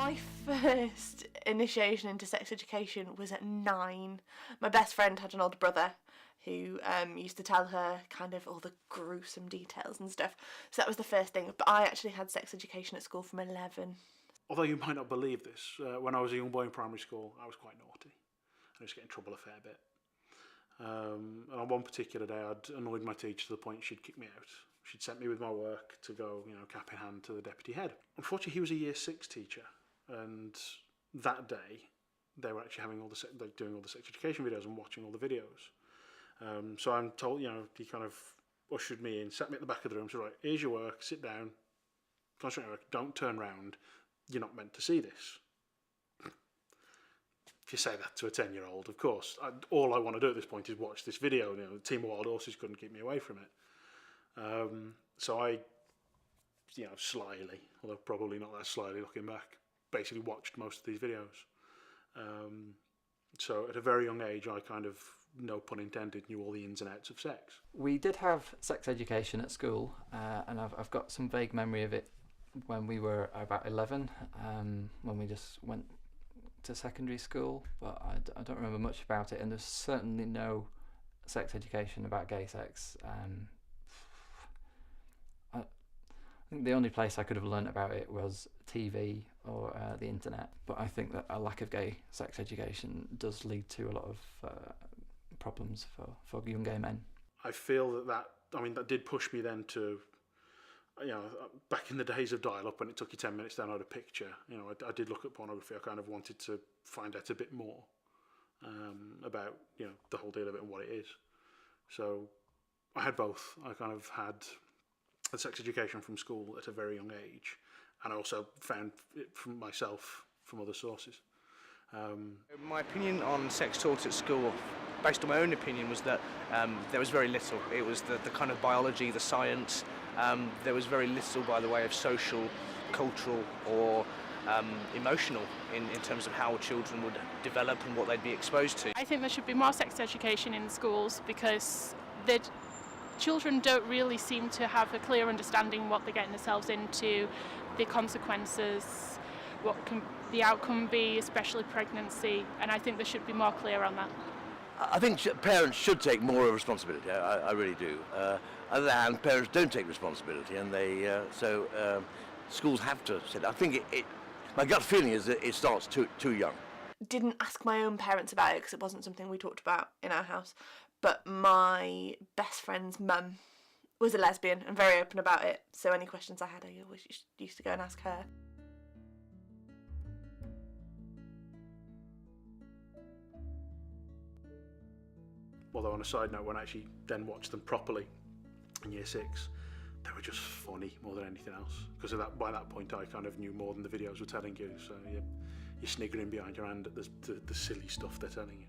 My first initiation into sex education was at 9. My best friend had an older brother who used to tell her kind of all the gruesome details and stuff. So that was the first thing. But I actually had sex education at school from 11. Although you might not believe this, when I was a young boy in primary school, I was quite naughty. I used to get in trouble a fair bit. And on one particular day, I'd annoyed my teacher to the point she'd kick me out. She'd sent me with my work to go, cap in hand to the deputy head. Unfortunately, he was a year 6 teacher, and that day they were actually having doing all the sex education videos and watching all the videos. So I'm told, he kind of ushered me in, sat me at the back of the room, said, right, here's your work, sit down, concentrate on your work, don't turn round, you're not meant to see this. If you say that to a 10-year-old, of course, all I want to do at this point is watch this video. The team of wild horses couldn't keep me away from it. So I, slyly, although probably not that slyly looking back, basically watched most of these videos. So at a very young age, I kind of, no pun intended, knew all the ins and outs of sex. We did have sex education at school, and I've got some vague memory of it when we were about 11, when we just went to secondary school, but I don't remember much about it, and there's certainly no sex education about gay sex. I think the only place I could have learnt about it was TV or the internet, but I think that a lack of gay sex education does lead to a lot of problems for young gay men. I feel that did push me then to, back in the days of dial-up when it took you 10 minutes to download a picture, I did look at pornography. I kind of wanted to find out a bit more about, the whole deal of it and what it is. So I had both. I kind of had a sex education from school at a very young age, and I also found it from myself from other sources. My opinion on sex taught at school, based on my own opinion, was that there was very little. It was the kind of biology, the science. There was very little by the way of social, cultural or emotional in terms of how children would develop and what they'd be exposed to. I think there should be more sex education in schools because children don't really seem to have a clear understanding what they're getting themselves into, the consequences, what can the outcome be, especially pregnancy, and I think there should be more clear on that. I think parents should take more responsibility. I really do. On the other hand, parents don't take responsibility, and schools have to say that. I think my gut feeling is that it starts too young. Didn't ask my own parents about it because it wasn't something we talked about in our house, but my best friend's mum was a lesbian and very open about it, so any questions I had, I always used to go and ask her. Although on a side note, when I actually then watched them properly in year 6, they were just funny more than anything else. Because by that point, I kind of knew more than the videos were telling you. So you're sniggering behind your hand at the silly stuff they're telling you.